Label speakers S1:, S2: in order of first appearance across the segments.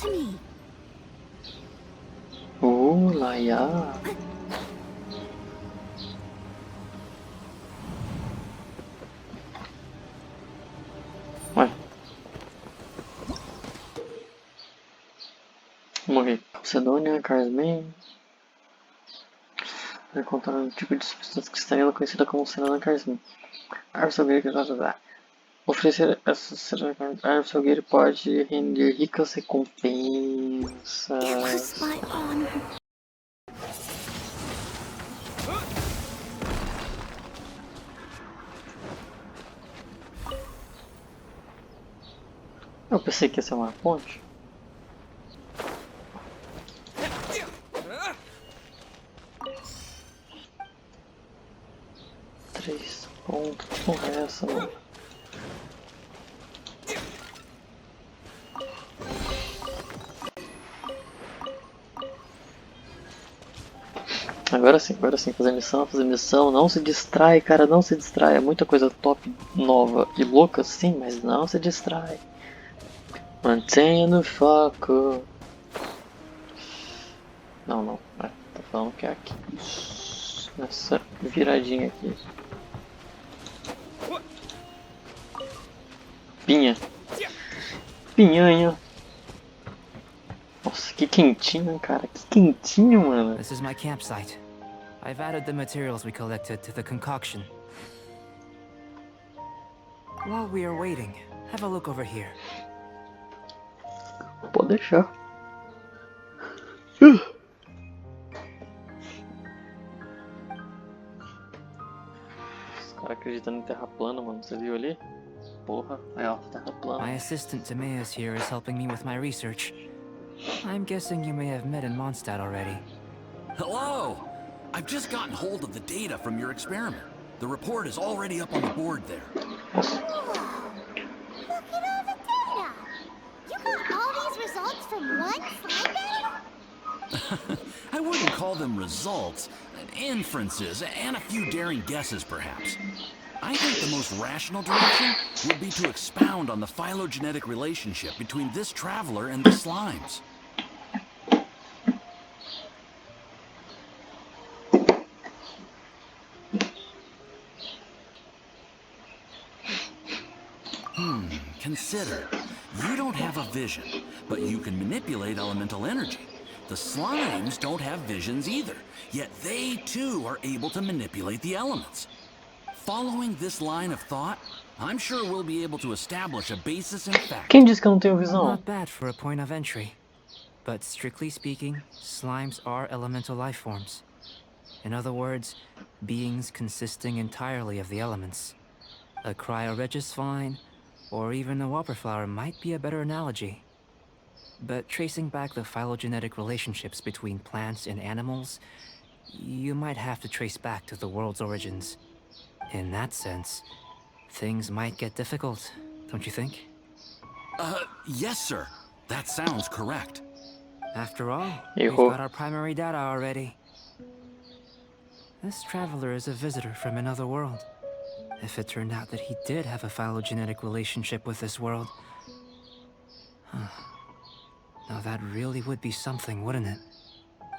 S1: to me.
S2: Laia. Ué. Morri. Calcedônia, Carsman. Encontrar um tipo de substância cristalina conhecida como selena Carsman. Árvore salgueiro que oferecer essa árvore salgueiro pode render ricas recompensas.
S1: It was my honor.
S2: Eu pensei que ia ser uma ponte. Três pontos, que porra é essa, mano? Agora sim, fazer missão, não se distrai, cara, não se distrai, é muita coisa top, nova e louca, sim, mas não se distrai. Mantenha no foco. Não, tá falando que é aqui, nessa viradinha aqui. Pinhanha. Nossa, que quentinho, cara, que quentinho, mano.
S3: This is my campsite. I've added the materials we collected to the concoction. While we are waiting, have a look over here.
S2: Pode deixar. Os caras acreditando em terra plana, mano. Você viu ali? Porra, aí ó, terra plana.
S3: My assistant Timaeus here is helping me with my research. I'm guessing you may have met in Mondstadt already.
S4: Hello! I've just gotten hold of the data from your experiment. The report is already up on the board there.
S1: Look at all the data. You got all these results from one slime bed?
S4: I wouldn't call them results, inferences, and a few daring guesses perhaps. I think the most rational direction would be to expound on the phylogenetic relationship between this traveler and the slimes. Consider, you don't have a vision, but you can manipulate elemental energy. The slimes don't have visions either, yet they too are able to manipulate the elements. Following this line of thought, I'm sure we'll be able to establish a basis in fact.
S2: Quem disse que eu não tenho visão?
S3: Not bad for a point of entry. But strictly speaking, slimes are elemental life forms. In other words, beings consisting entirely of the elements. A cryoregis vine, or even a whopperflower might be a better analogy. But tracing back the phylogenetic relationships between plants and animals, you might have to trace back to the world's origins. In that sense, things might get difficult, don't you think?
S4: Yes, sir. That sounds correct.
S3: After all, we've got our primary data already. This traveler is a visitor from another world. If it turned out that he did have a phylogenetic relationship with this world... Now that really would be something, wouldn't it?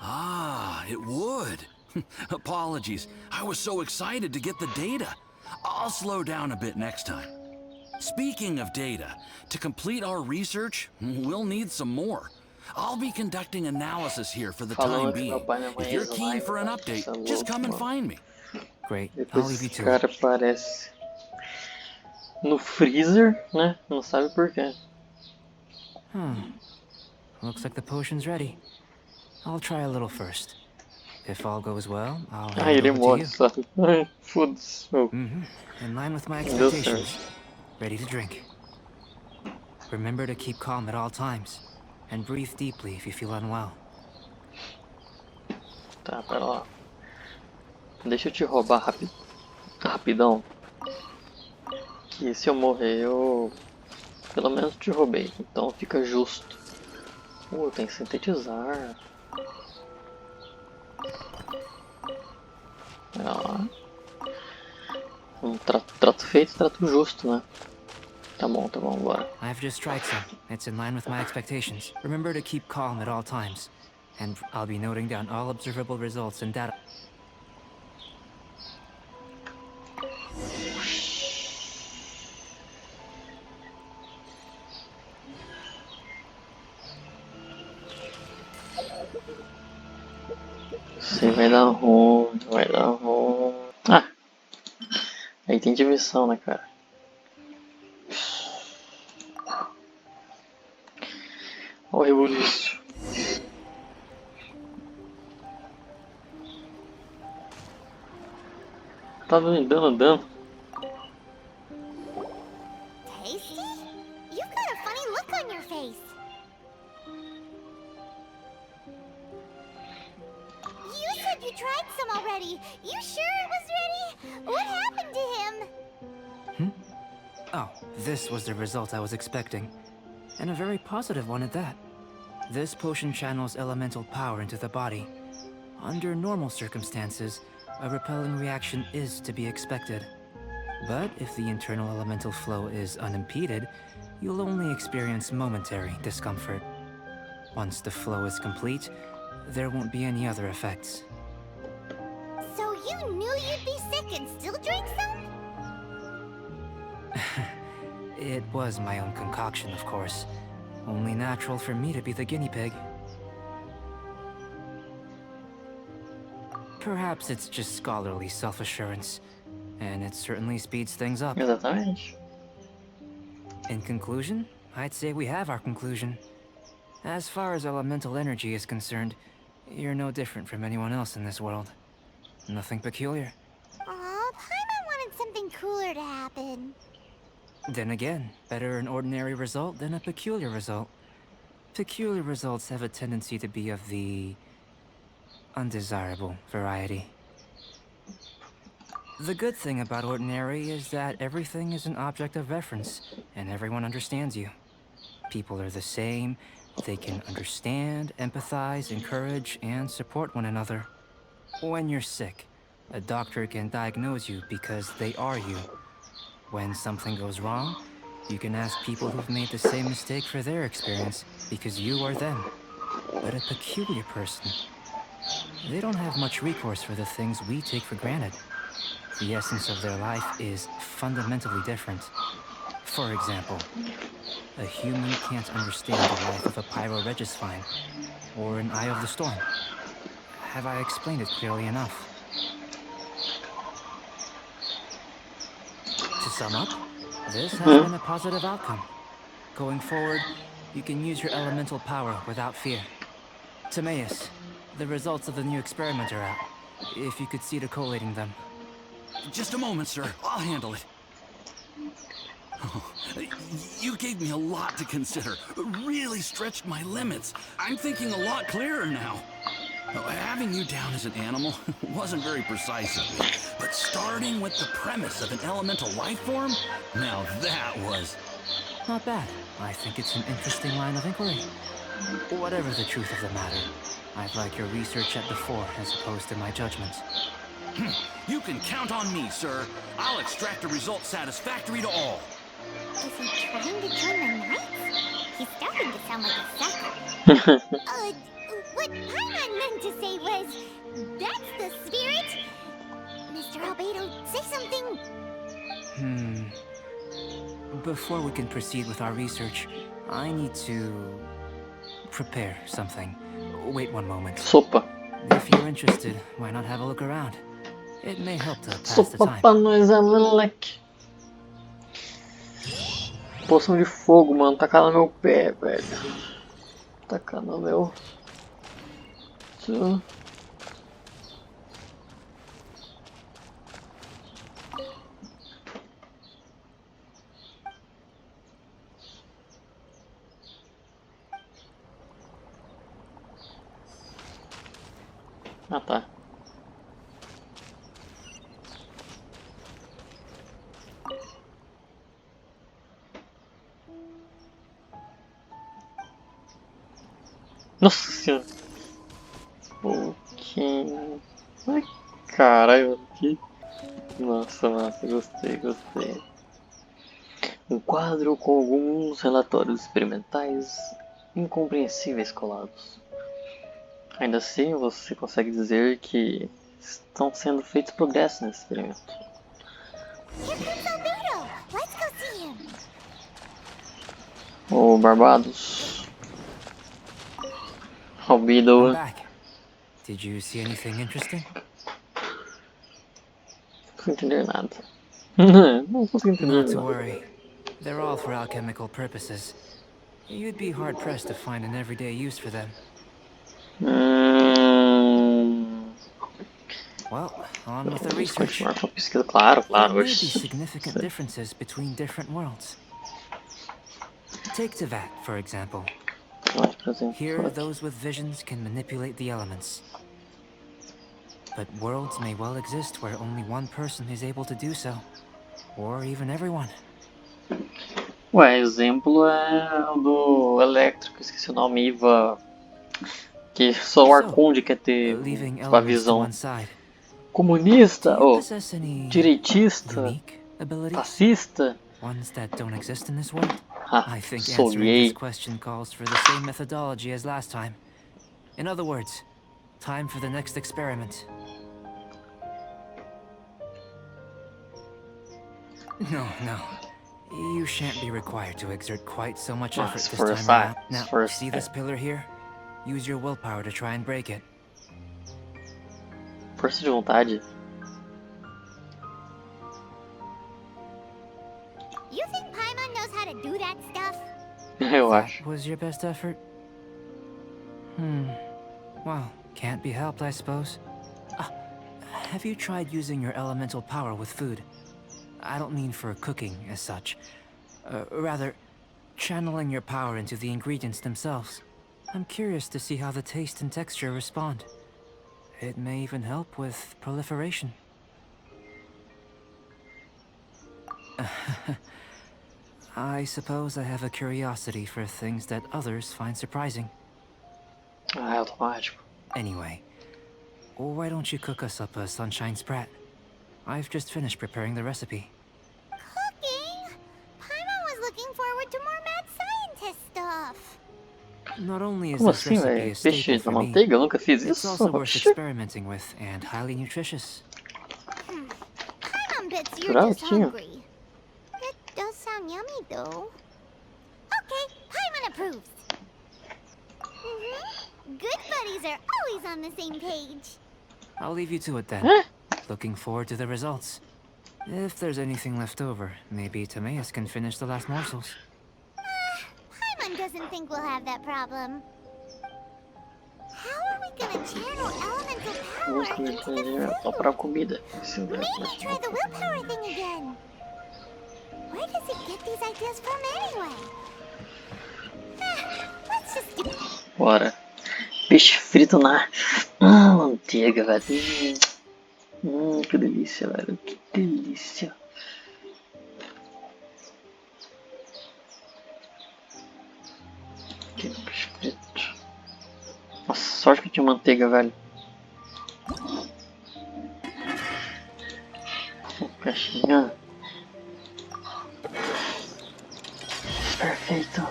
S4: Ah, it would. Apologies. I was so excited to get the data. I'll slow down a bit next time. Speaking of data, to complete our research, we'll need some more. I'll be conducting analysis here for the time being. If you're keen for an update, just come and find me.
S3: Great, I'll leave you to
S2: it. Esse cara aparece no freezer, né? Não sabe por quê.
S3: Looks like the potion's ready. I'll try a little first. If all goes well, I'll hand
S2: ele
S3: it over
S2: morre,
S3: to you.
S2: sabe? Foda-se.
S3: In line with my expectations. Ready to drink. Remember to keep calm at all times. And breathe deeply if you feel unwell.
S2: Tá, pera lá. Deixa eu te roubar rapidão. Que se eu morrer, eu pelo menos te roubei. Então fica justo. Tem que sintetizar. Pera lá. Trato feito, trato justo, né? Tá bom, bora.
S3: I've just tried some. It's in line with my expectations. Remember to keep calm at all times. And I'll be noting down all observable results and data.
S2: Você vai dar ruim, vai dar ruim. Ah! Aí tem dimensão, né, cara? Olha o rebuliço. Tá dando.
S1: Tasty? You've got a funny look on your face. You said you tried some already. You sure it was ready? What happened to him?
S3: Oh, this was the result I was expecting. And a very positive one at that. This potion channels elemental power into the body. Under normal circumstances, a repelling reaction is to be expected. But if the internal elemental flow is unimpeded, you'll only experience momentary discomfort. Once the flow is complete, there won't be any other effects.
S1: So you knew you'd be sick and still drank some?
S3: It was my own concoction, of course. Only natural for me to be the guinea pig. Perhaps it's just scholarly self-assurance, and it certainly speeds things up.
S2: Exatamente.
S3: In conclusion, I'd say we have our conclusion. As far as elemental energy is concerned, you're no different from anyone else in this world. Nothing peculiar.
S1: Aw, Paimon wanted something cooler to happen.
S3: Then again, better an ordinary result than a peculiar result. Peculiar results have a tendency to be of the undesirable variety. The good thing about ordinary is that everything is an object of reference, and everyone understands you. People are the same. They can understand, empathize, encourage, and support one another. When you're sick, a doctor can diagnose you because they are you. When something goes wrong, you can ask people who've made the same mistake for their experience because you are them. But a peculiar person, they don't have much recourse for the things we take for granted. The essence of their life is fundamentally different. For example, a human can't understand the life of a pyroregisvine or an eye of the storm. Have I explained it clearly enough? To sum up, this has been a positive outcome. Going forward, you can use your elemental power without fear. Timaeus, the results of the new experiment are out. If you could see to collating them.
S4: Just a moment, sir. I'll handle it. Oh, you gave me a lot to consider. Really stretched my limits. I'm thinking a lot clearer now. Having you down as an animal wasn't very precise of me, but starting with the premise of an elemental life form, now that was...
S3: Not bad. I think it's an interesting line of inquiry. Whatever the truth of the matter, I'd like your research at the fore as opposed to my judgment.
S4: You can count on me, sir. I'll extract a result satisfactory to all.
S1: Is he trying to join the Knights? He's starting to sound like a sucker. What Paimon meant to say was, that's the spirit. Mr. Albedo, say something.
S3: Before we can proceed with our research, I need to prepare something. Wait one moment.
S2: Sopa.
S3: If you're interested, why not have a look around? It may help to pass the
S2: Sopa
S3: time.
S2: pra nós, é moleque. Poção de fogo, mano. Tacar no meu pé, velho. Tacar no meu... Ah, tá. Nossa senhora. Pouquinho. Ai, caralho, que... Nossa, gostei. Um quadro com alguns relatórios experimentais incompreensíveis colados. Ainda assim, você consegue dizer que estão sendo feitos progressos nesse experimento.
S1: Here comes Albedo. Let's go see him.
S2: Ô, Barbados.
S3: I'm
S2: Albedo.
S3: back. Did you see anything interesting?
S2: Não consigo entender nada. Não consigo entender
S3: Not to
S2: nada.
S3: worry. They're all for alchemical purposes. You'd be hard-pressed to find an everyday use for them. Well, on with the
S2: Vamos
S3: research.
S2: continuar com a pesquisa. Claro,
S3: There
S2: claro.
S3: may be
S2: Oxi.
S3: significant differences between different worlds. Take Tevat, for example.
S2: Pode, por exemplo.
S3: Here, those with visions can manipulate the elements. But worlds may well exist where only one person is able to do so. Or even everyone.
S2: Ué, exemplo é o do elétrico, esqueci o nome, Iva. Que só o
S3: So,
S2: Arconde quer ter
S3: leaving
S2: uma
S3: elements to
S2: visão
S3: one side.
S2: comunista,
S3: Do you
S2: ou
S3: possess any
S2: direitista,
S3: unique abilities?
S2: fascista.
S3: Ones that don't exist in this world?
S2: Ah,
S3: I think answering this
S2: sonhei.
S3: question calls for the same methodology as last time. In other words, time for the next experiment. No, no. You shan't be required to exert quite so much effort
S2: It's
S3: this
S2: for a
S3: time
S2: fact.
S3: around. Now,
S2: It's for a
S3: see this
S2: fact.
S3: pillar here? Use your willpower to try and break it.
S2: Força de vontade.
S1: You think Paimon knows how to do that stuff?
S2: Eu acho.
S3: Was your best effort? Well, can't be helped, I suppose. Have you tried using your elemental power with food? I don't mean for cooking as such. Rather, channeling your power into the ingredients themselves. I'm curious to see how the taste and texture respond. It may even help with proliferation. I suppose I have a curiosity for things that others find surprising.
S2: Ah, é automático.
S3: Anyway, why don't you cook us up a sunshine sprat? I've just finished preparing the recipe.
S1: Cooking? Paimon was looking forward to more mad scientist stuff.
S3: Not only is
S2: Como
S3: this
S2: assim,
S3: recipe
S2: velho?
S3: a staple
S2: Peixe
S3: for
S2: na
S3: me,
S2: manteiga? Eu nunca fiz
S3: it's
S2: isso.
S3: also worth
S2: Oxi.
S3: experimenting with and highly nutritious.
S1: Paimon bets you're
S2: Jurava
S1: just
S2: que tinha.
S1: hungry. It does sound yummy, though. Okay, Paimon approves. Good buddies are always on the same page.
S3: I'll leave you to it then.
S2: Eh?
S3: Looking forward to the results. If there's anything left over, maybe Timaeus can finish the last morsels.
S1: Paimon doesn't think we'll have that problem. How are we gonna channel elemental power
S2: Busca
S1: into the
S2: de só para
S1: food?
S2: comida. Sim,
S1: Maybe try the willpower thing again. Where does it get these ideas from anyway? Let's just do...
S2: Bora. Peixe frito na manteiga, velho. Que delícia, velho. Que delícia. Que peixe frito. Nossa, sorte que tinha manteiga, velho. Caixinha. Perfeito.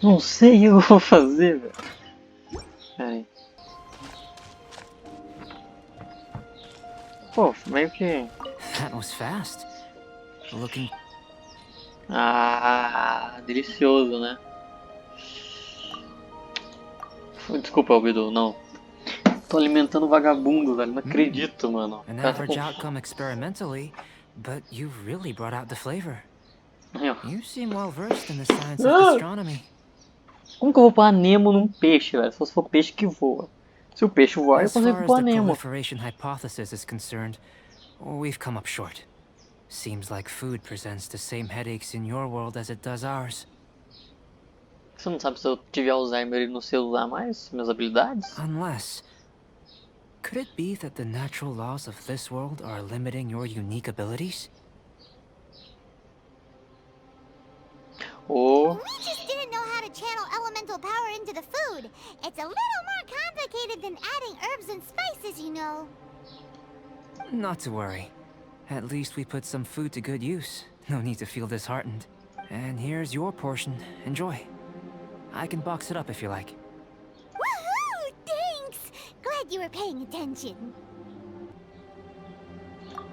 S2: Não sei o que eu vou fazer, velho. Pera aí. Pô, meio que...
S3: That was fast. Looking...
S2: Ah, delicioso, né? Desculpa, Albedo, não. Tô alimentando o vagabundo, velho. Não acredito, mano.
S3: An
S2: O cara tá
S3: average
S2: com...
S3: outcome experimentally, but you've really brought out the flavor.
S2: Aí, ó.
S3: You seem well versed in the science of gastronomy.
S2: Como que eu vou pôr Nemo num peixe, velho? Só se for peixe que voa. Se o peixe voar, eu
S3: As
S2: consigo
S3: far as
S2: pôr
S3: the
S2: Nemo.
S3: proliferation hypothesis is concerned, we've come up short. Seems like food presents the same headaches in your world as it does ours.
S2: Você não sabe se eu tiver Alzheimer e não sei usar mais minhas habilidades?
S3: Unless... Could it be that the natural laws of this world are limiting your unique abilities?
S2: Ou...
S1: We just didn't know how to channel elemental power into the food. It's a little more complicated than adding herbs and spices, you know.
S3: Not to worry. At least we put some food to good use. No need to feel disheartened. And here's your portion. Enjoy. I can box it up if you like.
S1: Woohoo! Thanks! Glad you were paying attention.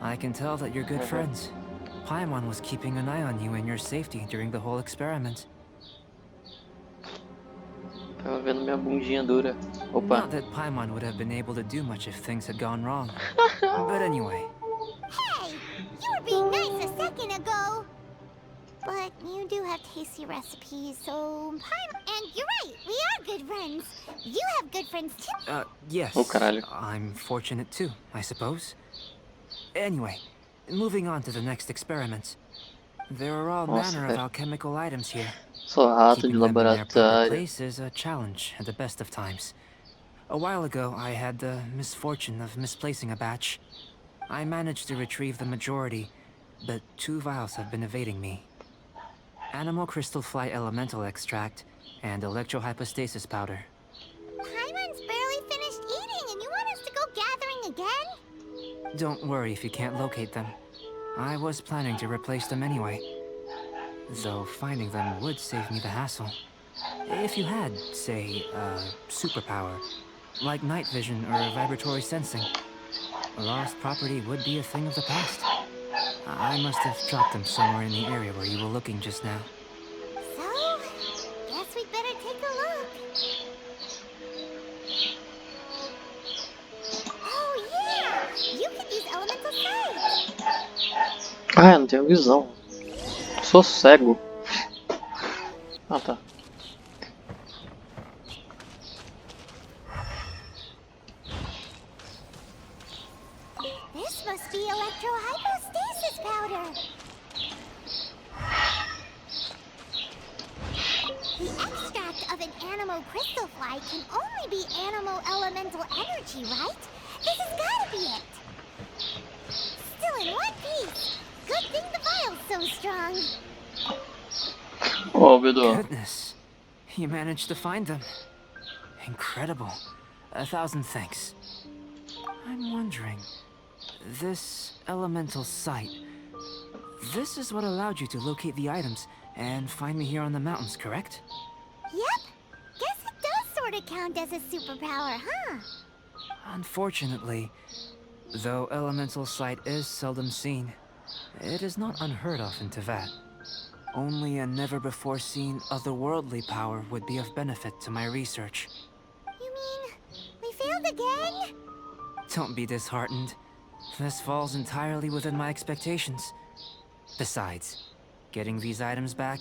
S3: I can tell that you're good friends. Paimon was keeping an eye on you and your safety during the whole experiment.
S2: Tava vendo minha bundinha dura. Opa.
S3: Not that Paimon would have been able to do much if things had gone wrong. But anyway.
S1: Hey! You were being nice a second ago! But you do have tasty recipes, so... And you're right, we are good friends. You have good friends too.
S3: Yes.
S2: Oh, caralho.
S3: I'm fortunate too, I suppose. Anyway, moving on to the next experiment. There are all manner of alchemical items here.
S2: Sou rato de
S3: Keeping them in their proper
S2: laboratório.
S3: place is a challenge at the best of times. A while ago, I had the misfortune of misplacing a batch. I managed to retrieve the majority, but 2 vials have been evading me. Animal crystal fly elemental extract and electrohypostasis powder.
S1: Paimon's barely finished eating and you want us to go gathering again?
S3: Don't worry if you can't locate them. I was planning to replace them anyway. Though finding them would save me the hassle. If you had, say, a superpower, like night vision or vibratory sensing, lost property would be a thing of the past. I must have dropped them somewhere in the area where you were looking just now.
S1: So, guess we'd better take a look. Oh yeah! You could use elemental sight!
S2: Ah, eu não tenho visão. Sou cego. Ah, tá.
S1: This must be electrohypostasis powder! The extract of an animal crystal fly can only be animal elemental energy, right? This has gotta be it! Still in one piece! Good thing the vial's so strong!
S2: Oh, Bedu.
S3: Goodness, you managed to find them. Incredible. 1,000 thanks. I'm wondering, this elemental sight, this is what allowed you to locate the items and find me here on the mountains, correct?
S1: Yep! Guess it does sort of count as a superpower, huh?
S3: Unfortunately, though elemental sight is seldom seen, it is not unheard of in Teyvat. Only a never-before-seen otherworldly power would be of benefit to my research.
S1: You mean, we failed again?
S3: Don't be disheartened. This falls entirely within my expectations. Besides, getting these items back,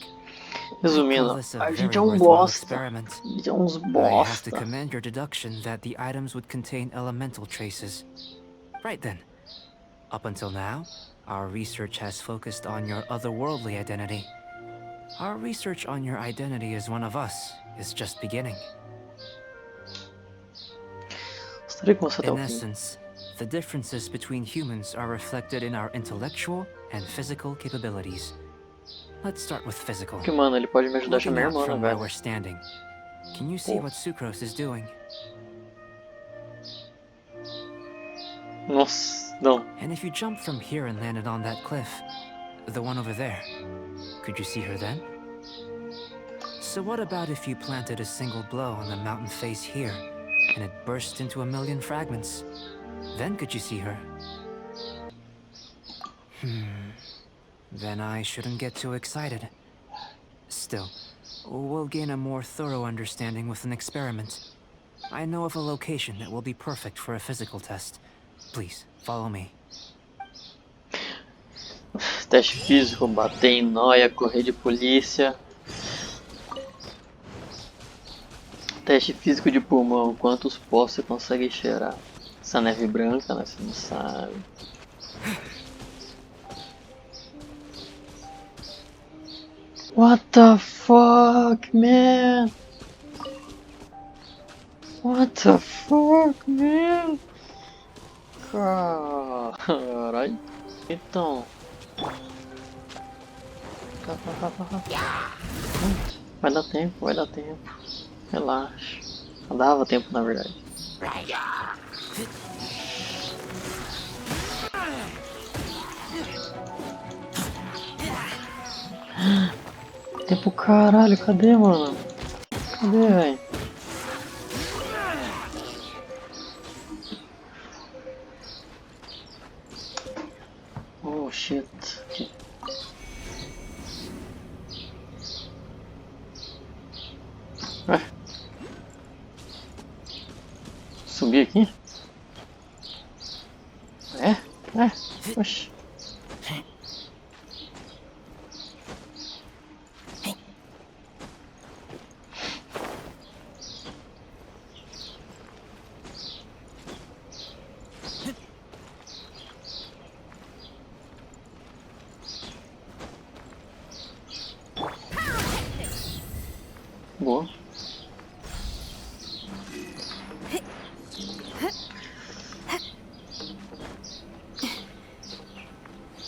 S2: Resumindo,
S3: this a
S2: a
S3: very
S2: gente é um
S3: worthwhile
S2: bosta.
S3: experiment.
S2: A gente é uns
S3: I have to
S2: bosta.
S3: commend your deduction that the items would contain elemental traces. Right then. Up until now, our research has focused on your otherworldly identity. Our research on your identity as one of us is just beginning.
S2: Gostaria que você até
S3: In
S2: o fim.
S3: essence, the differences between humans are reflected in our intellectual and physical capabilities. Let's start with physical.
S2: Porque, mano, ele pode me ajudar a achar
S3: Looking
S2: minha
S3: out
S2: irmã,
S3: from
S2: né,
S3: where
S2: velho?
S3: we're standing, can you see what Sucrose is doing?
S2: Nossa, não.
S3: And if you jumped from here and landed on that cliff, the one over there, could you see her then? So what about if you planted a single blow on the mountain face here, and it burst into a million fragments? Then could you see her? Then I shouldn't get too excited. Still, we'll gain a more thorough understanding with an experiment. I know of a location that will be perfect for a physical test. Please, follow me.
S2: Teste físico, bater em nóia, correr de polícia. Teste físico de pulmão, quantos pós você consegue cheirar? Essa neve branca, né? Você não sabe. What the fuck, man? What the fuck, man? Caralho. Então. Vai dar tempo, vai dar tempo. Relaxa. Não dava tempo, na verdade. Tempo caralho, cadê, mano? Cadê, velho? Oh shit. Ué? Subir aqui? É? Oxi. Boa.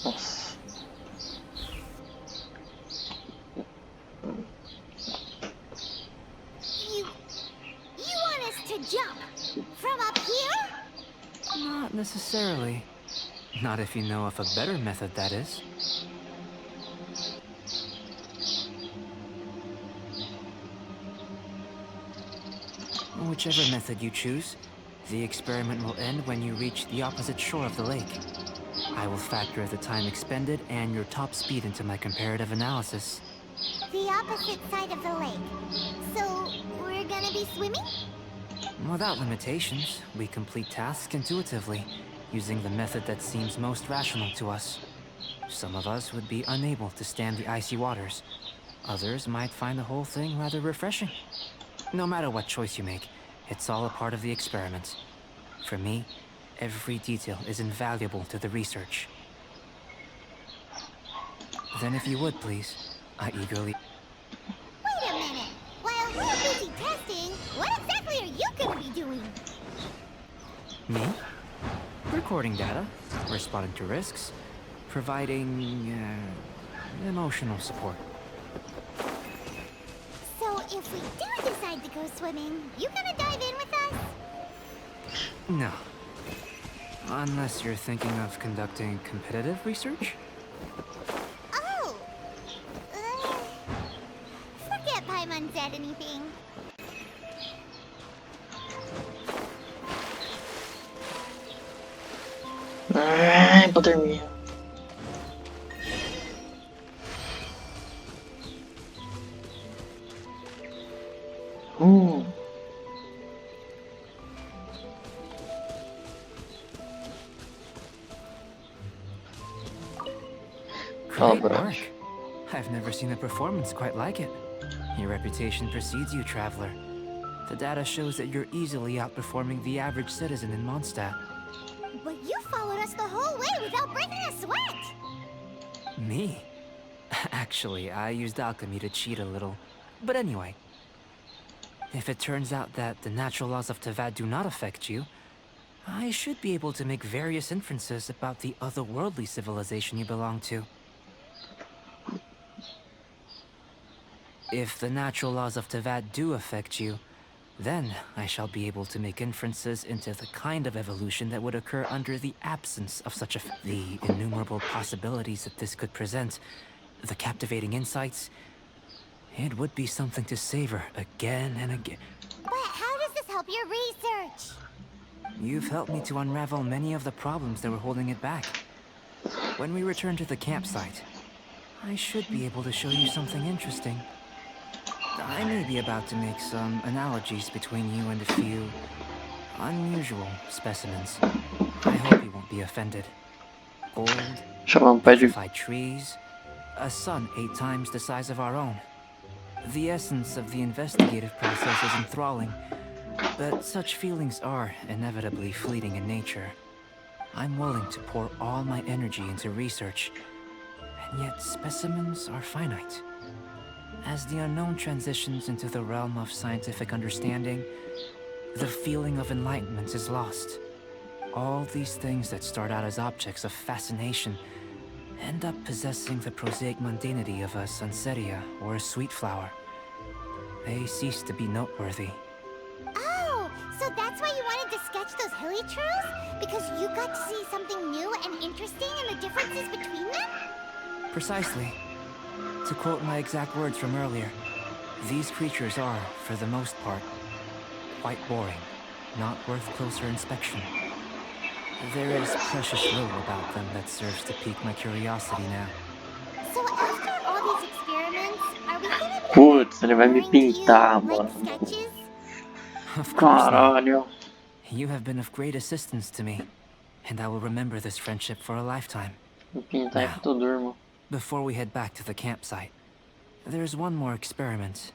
S2: Nossa.
S1: You want us to jump from up here?
S3: Not necessarily. Not if you know of a better method, that is. Whichever method you choose, the experiment will end when you reach the opposite shore of the lake. I will factor the time expended and your top speed into my comparative analysis.
S1: The opposite side of the lake. So, we're gonna be swimming?
S3: Without limitations, we complete tasks intuitively, using the method that seems most rational to us. Some of us would be unable to stand the icy waters. Others might find the whole thing rather refreshing. No matter what choice you make, it's all a part of the experiment. For me, every detail is invaluable to the research. Then if you would, please, I eagerly...
S1: Wait a minute. While we're busy testing, what exactly are you gonna be doing?
S3: Me? Recording data, responding to risks, providing, emotional support.
S1: So, if we do decide to go swimming, you gonna dive in with us?
S3: No. Unless you're thinking of conducting competitive research?
S1: Oh! Forget Paimon said anything.
S2: Ai, hipotermia.
S3: Great
S2: Obra.
S3: work. I've never seen a performance quite like it. Your reputation precedes you, traveler. The data shows that you're easily outperforming the average citizen in Mondstadt.
S1: But you followed us the whole way without breaking a sweat!
S3: Me? Actually, I used alchemy to cheat a little. But anyway, if it turns out that the natural laws of Teyvat do not affect you, I should be able to make various inferences about the otherworldly civilization you belong to. If the natural laws of Teyvat do affect you, then I shall be able to make inferences into the kind of evolution that would occur under the absence of such a... The innumerable possibilities that this could present, the captivating insights, it would be something to savor again and again.
S1: But how does this help your research?
S3: You've helped me to unravel many of the problems that were holding it back. When we return to the campsite, I should be able to show you something interesting. I may be about to make some analogies between you and a few unusual specimens. I hope you won't be offended. Old,
S2: Chamar pé de...
S3: petrified trees, a sun 8 times the size of our own. The essence of the investigative process is enthralling, but such feelings are inevitably fleeting in nature. I'm willing to pour all my energy into research, and yet specimens are finite. As the unknown transitions into the realm of scientific understanding, the feeling of enlightenment is lost. All these things that start out as objects of fascination end up possessing the prosaic mundanity of a sunsetia or a sweet flower. They cease to be noteworthy.
S1: Oh, so that's why you wanted to sketch those hilly trails? Because you got to see something new and interesting in the differences between them?
S3: Precisely. To quote my exact words from earlier, these creatures are, for the most part, quite boring, not worth closer inspection. There is precious little about them that serves to pique my curiosity now.
S1: So after all these experiments, are we gonna be
S2: Putz, ele vai me
S1: boring to you,
S2: pintar,
S1: like
S2: mano.
S1: sketches?
S3: Of course not.
S2: Caralho.
S3: You have been of great assistance to me, and I will remember this friendship for a lifetime.
S2: Vou pintar aí pra tu durma.
S3: Before we head back to the campsite, there's one more experiment.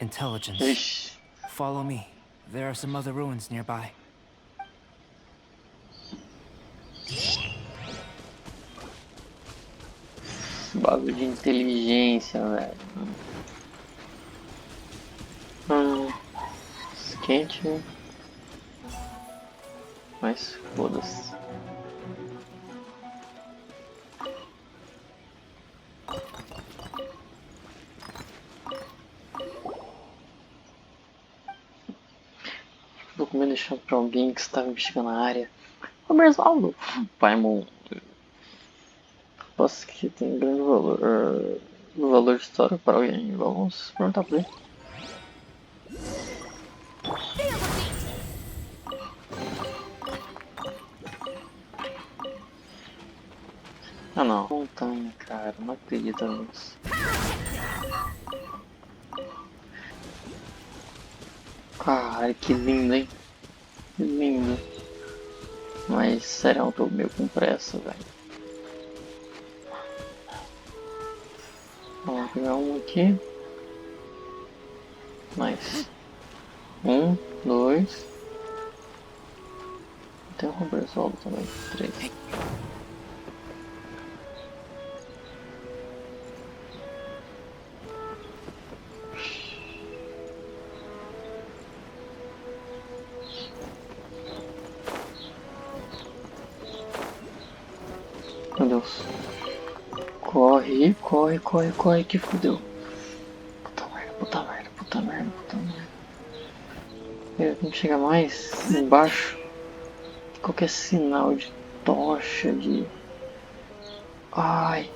S3: Intelligence.
S2: Ixi.
S3: Follow me. There are some other ruins nearby.
S2: Bagulho de inteligência, velho. Quente. Mas foda-se. Tô com medo de deixar pra alguém que estava investigando a área. Comercial. Paimon. Posso que tem grande valor. Valor de história para alguém. Vamos perguntar pra ele. Ah não. Montanha, cara. Não acredito nisso. Cara, que lindo, hein? Que lindo. Mas, sério, eu tô meio com pressa, velho. Vamos pegar um aqui. Mais. 1, 2. Tem um compressor também. 3. Meu Deus. Corre, corre, corre, corre, que fudeu. Puta merda, puta merda, puta merda, puta merda. Eu tenho que chegar mais embaixo. Qualquer sinal de tocha, de... Ai.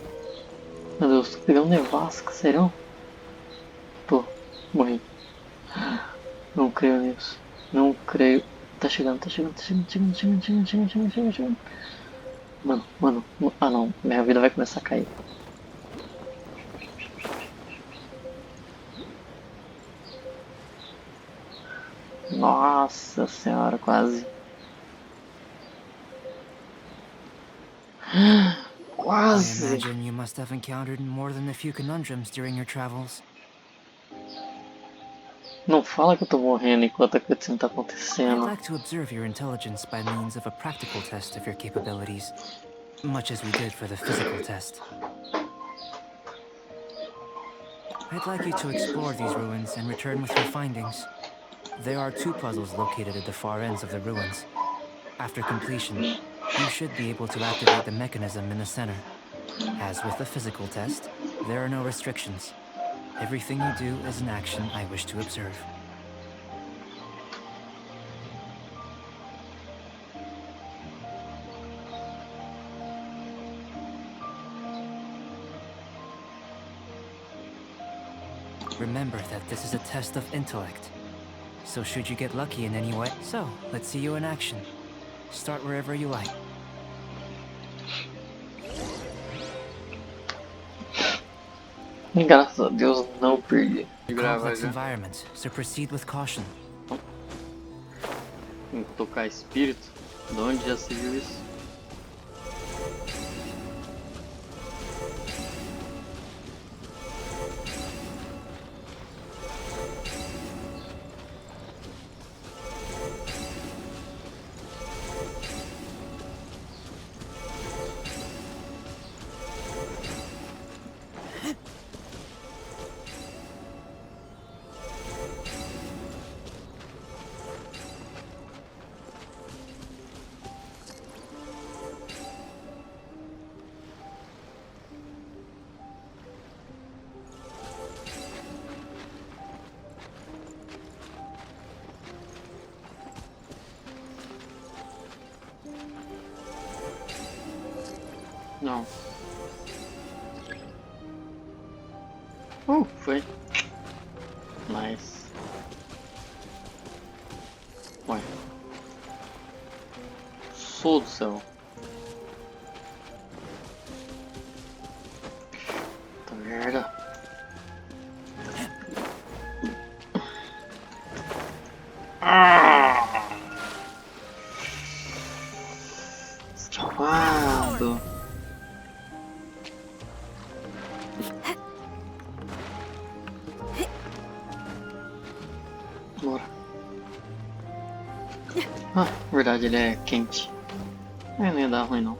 S2: Meu Deus, tô pegando nevasca, sério? Tô, morri. Não creio nisso. Não creio. Tá chegando, tá chegando, tá chegando, chegando, chegando, chegando, chegando, chegando, chegando, chegando. Mano, ah não, minha vida vai começar a cair. Nossa senhora, quase.
S3: I
S2: Quase.
S3: imagine you must have encountered more than a few conundrums during your travels.
S2: Não fala que eu tô morrendo enquanto a cutscene tá
S3: I'd
S2: acontecendo.
S3: like to observe your intelligence by means of a practical test of your capabilities, much as we did for the physical test. I'd like you to explore these ruins and return with your findings. There are 2 puzzles located at the far ends of the ruins. After completion, you should be able to activate the mechanism in the center. As with the physical test, there are no restrictions. Everything you do is an action I wish to observe. Remember that this is a test of intellect. So should you get lucky in any way? So, let's see you in action. Start wherever you like.
S2: Graças a Deus não perdi.
S3: Complex environment, so proceed with caution.
S2: Tem que tocar espírito. De onde já se viu isso? Não. Foi. Nice. Ué. Sou do céu. Tá merda. Chamado. Bora. Ah, verdade, ele é quente. Não ia dar ruim não.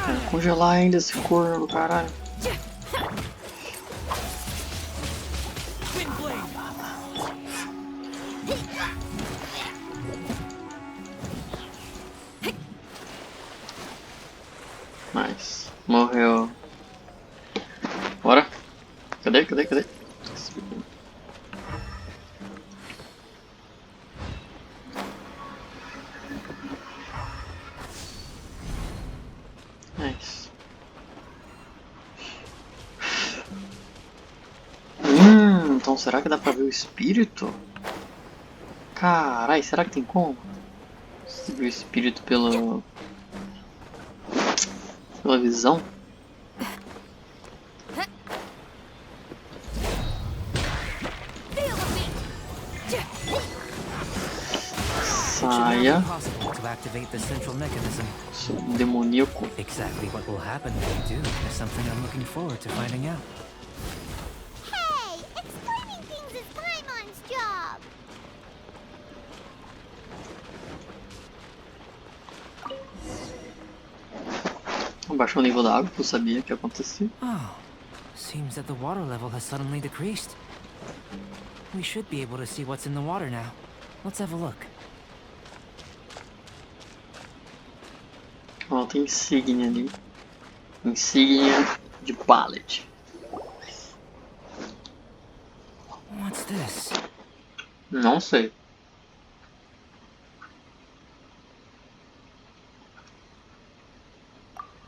S2: Quero congelar ainda esse corno do caralho. Nice. Morreu. Bora. Cadê? Nice. Então será que dá pra ver o espírito? Carai, será que tem como? Se ver o espírito pela visão? Saia.
S3: To activate the central mechanism.
S2: Sou demoníaco.
S3: Exactly what will happen when you do is something I'm looking forward to finding out.
S1: Hey, explaining things is Paimon's job.
S2: Baixou o nível da água, que eu sabia que ia acontecer.
S3: Oh, seems that the water level has suddenly decreased. We should be able to see what's in the water now. Let's have a look.
S2: Ó, tem insígnia ali. Insígnia de pallet.
S3: What's this?
S2: Não sei.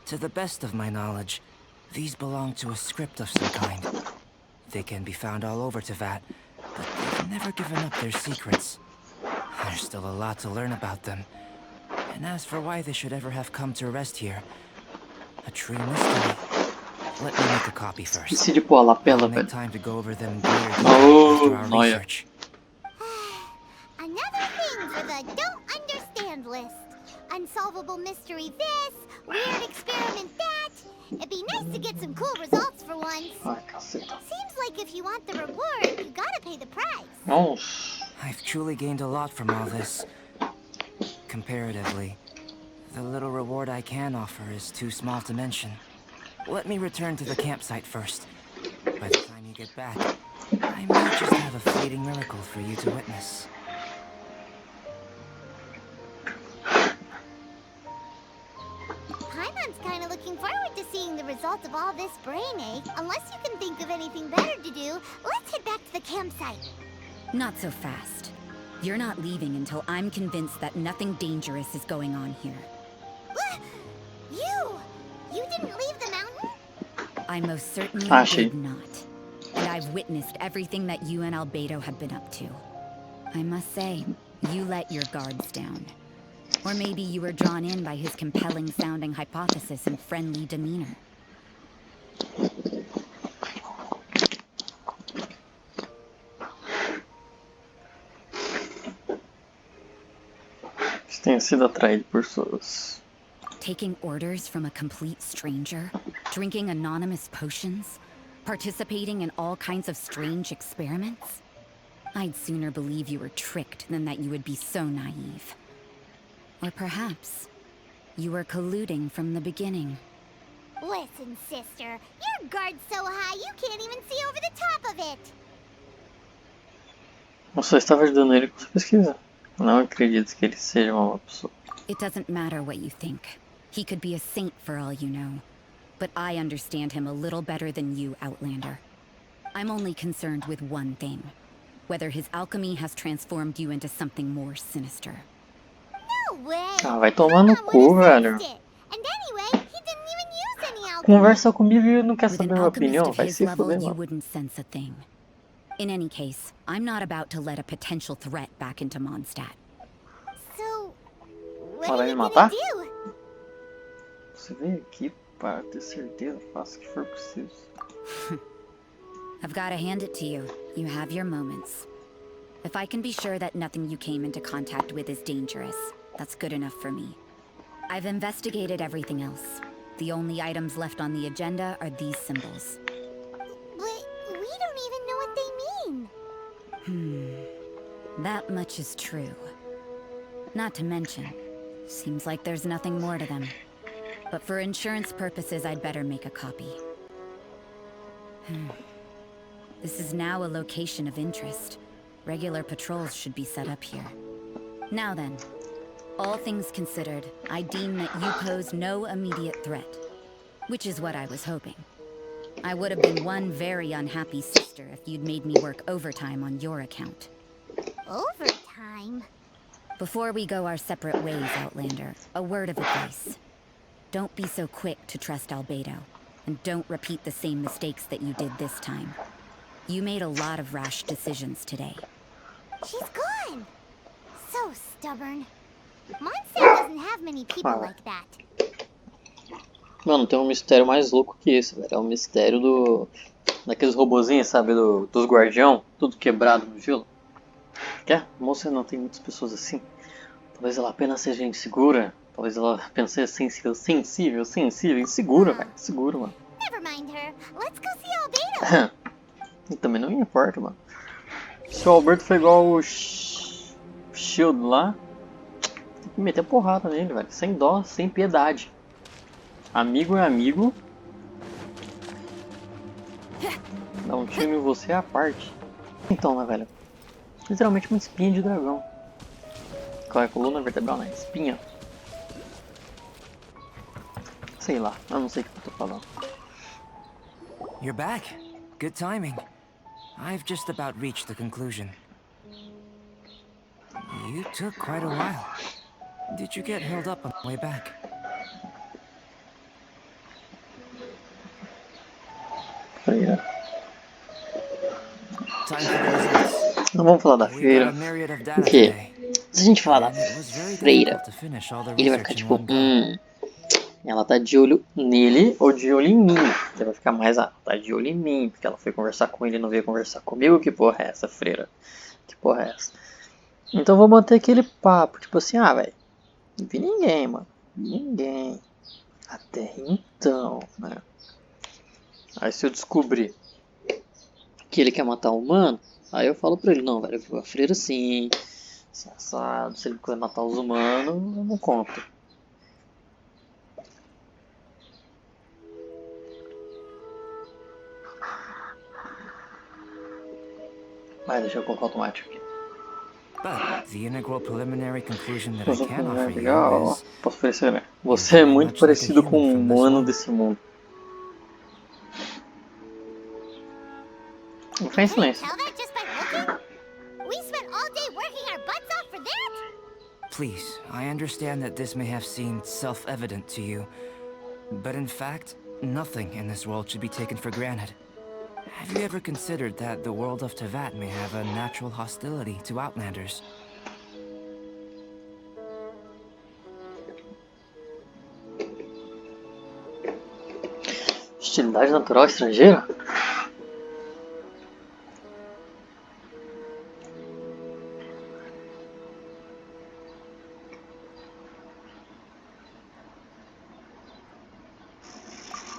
S3: To the best of my knowledge, these belong to a script of some kind. They can be found all over Teyvat, but they've never given up their secrets. There's still a lot to learn about them. And as for why they should ever have come to rest here, a true mystery. Let me make a copy first.
S2: Esqueci de pôr a lapela,
S3: I'll make
S2: velho.
S3: time to go over them in greater detail
S2: Oh,
S3: after our
S2: Maya.
S3: research.
S1: Another thing for the don't understand list. Unsolvable mystery this, weird experiment that. It'd be nice to get some cool results for once.
S2: Ai, caceta.
S1: Seems like if you want the reward, you gotta pay the price.
S2: Nossa.
S3: I've truly gained a lot from all this. Comparatively, the little reward I can offer is too small to mention. Let me return to the campsite first. By the time you get back, I might just have a fleeting miracle for you to witness.
S1: Paimon's kinda looking forward to seeing the result of all this brain ache. Unless you can think of anything better to do, let's head back to the campsite.
S5: Not so fast. You're not leaving until I'm convinced that nothing dangerous is going on here.
S1: What? You didn't leave the mountain?
S5: I most certainly
S2: Ashi.
S5: did not. And I've witnessed everything that you and Albedo have been up to. I must say, you let your guards down. Or maybe you were drawn in by his compelling-sounding hypothesis and friendly demeanor.
S2: Tenho sido atraído por suas.
S5: Taking orders from a complete stranger, drinking anonymous potions, participating in all kinds of strange experiments? I'd sooner believe you were tricked than that you would be so naive. Or perhaps you were colluding from the beginning.
S1: Listen, sister, your guard's so high you can't even see over the top of it.
S2: Eu só estava ajudando ele com sua pesquisa. Não acredito que ele seja uma má pessoa.
S5: It doesn't matter what you think. He could be a saint for all you know. But I understand him a little better than you, Outlander. I'm only concerned with one thing. Whether his alchemy has transformed you into something more sinister.
S1: No way.
S2: Ah, vai tomar no
S1: Paimon
S2: cu,
S1: would've
S2: velho.
S1: sensed it. And anyway, he didn't even use any alchemy.
S2: Conversa comigo e não quer
S5: With
S2: saber
S5: an
S2: minha
S5: alchemist
S2: opinião.
S5: of
S2: Vai
S5: his
S2: se
S5: level,
S2: fuder,
S5: you
S2: mano.
S5: wouldn't sense a thing. In any case, I'm not about to let a potential threat back into Mondstadt.
S1: So, what
S2: Ela vai
S1: are
S2: me
S1: you
S2: matar?
S1: gonna do?
S2: Você vem aqui para ter certeza, faça o que for preciso.
S5: I've got to hand it to you. You have your moments. If I can be sure that nothing you came into contact with is dangerous, that's good enough for me. I've investigated everything else. The only items left on the agenda are these symbols.
S1: But we don't even know what they mean.
S5: That much is true. Not to mention, seems like there's nothing more to them. But for insurance purposes, I'd better make a copy. This is now a location of interest. Regular patrols should be set up here. Now then, all things considered, I deem that you pose no immediate threat. Which is what I was hoping. I would have been one very unhappy sister if you'd made me work overtime on your account.
S1: Overtime?
S5: Before we go our separate ways, Outlander, a word of advice. Don't be so quick to trust Albedo, and don't repeat the same mistakes that you did this time. You made a lot of rash decisions today.
S1: She's gone. So stubborn. Mondstadt doesn't have many people like that.
S2: Mano, tem um mistério mais louco que esse, velho. É o mistério daqueles robozinhos, sabe? Dos guardião, tudo quebrado no gelo. Quer? Moça, não tem muitas pessoas assim. Talvez ela apenas seja insegura. Talvez ela apenas seja sensível, insegura, velho. Insegura, mano.
S1: Never mind her. Let's go see Albedo.
S2: E também não me importa, mano. Se o Alberto foi igual o Shield lá, tem que meter porrada nele, velho. Sem dó, sem piedade. Amigo é amigo. Dá um tiro em você à parte. Então, né, velho? Literalmente uma espinha de dragão. Qual é a coluna vertebral, né? Espinha. Sei lá, eu não sei o que eu tô falando.
S3: You're back. Good timing. I've just about reached the conclusion. You took quite a while. Did you get held up on the way back?
S2: Freira.
S3: Time for the results.
S2: Não vamos falar da
S3: We got
S2: freira.
S3: a myriad of
S2: Por
S3: data
S2: quê?
S3: today.
S2: Se a gente falar da
S3: And it was very
S2: freira,
S3: difficult to finish all the
S2: ele vai ficar
S3: research in
S2: tipo,
S3: one go.
S2: ela tá de olho nele ou de olho em mim. Ele vai ficar mais, tá de olho em mim, porque ela foi conversar com ele e não veio conversar comigo. Que porra é essa, freira? Que porra é essa? Então vou manter aquele papo, tipo assim, velho, não vi ninguém, mano. Ninguém. Até então, né? Aí se eu descobrir que ele quer matar o humano, aí eu falo pra ele, não, velho, eu vi a freira sim, assim, assado, se ele quiser matar os humanos, eu não conto. Vai, deixa eu colocar automático aqui.
S3: But the integral preliminary conclusion that I can offer you
S2: Legal,
S3: is
S2: posso oferecer, né? Você é muito parecido com um humano desse mundo. Não faz
S1: Couldn't
S2: silêncio.
S1: tell that just by looking? We spent all day working our butts off for that?
S3: Please, I understand that this may have seemed self-evident to you, but in fact, nothing in this world should be taken for granted. Have you ever considered that the world of Tevat may have a natural hostility to Outlanders?
S2: Hostilidade natural estrangeira?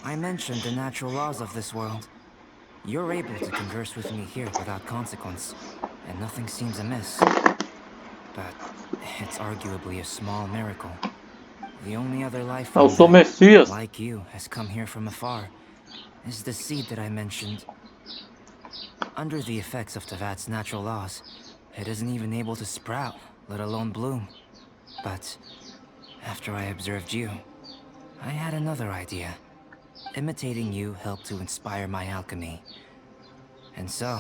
S3: I mentioned the natural laws of this world. You're able to converse with me here without consequence, and nothing seems amiss. But it's arguably a small miracle. The only other life
S2: Eu
S3: form
S2: sou
S3: that,
S2: Messias.
S3: like you, has come here from afar, is the seed that I mentioned. Under the effects of Tevat's natural laws, it isn't even able to sprout, let alone bloom. But after I observed you, I had another idea. Imitating you helped to inspire my alchemy. And so...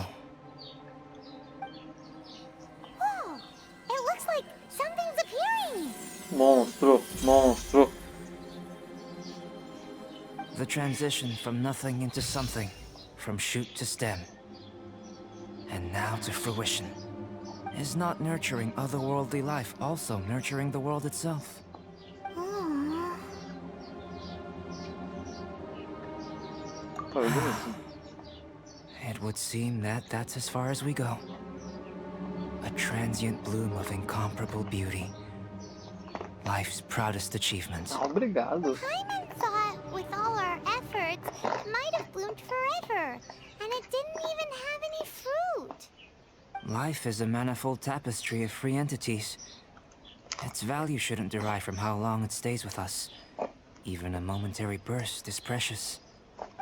S1: Whoa! It looks like something's appearing!
S2: Monstro, monstro.
S3: The transition from nothing into something, from shoot to stem, and now to fruition. Is not nurturing otherworldly life also nurturing the world itself?
S1: Aw.
S2: Foi bonito.
S3: It would seem that that's as far as we go. A transient bloom of incomparable beauty. Life's proudest achievement.
S2: Ah, obrigado.
S1: Paimon thought with all our efforts, it might have bloomed forever, and it didn't even have any fruit.
S3: Life is a manifold tapestry of free entities. Its value shouldn't derive from how long it stays with us. Even a momentary burst is precious.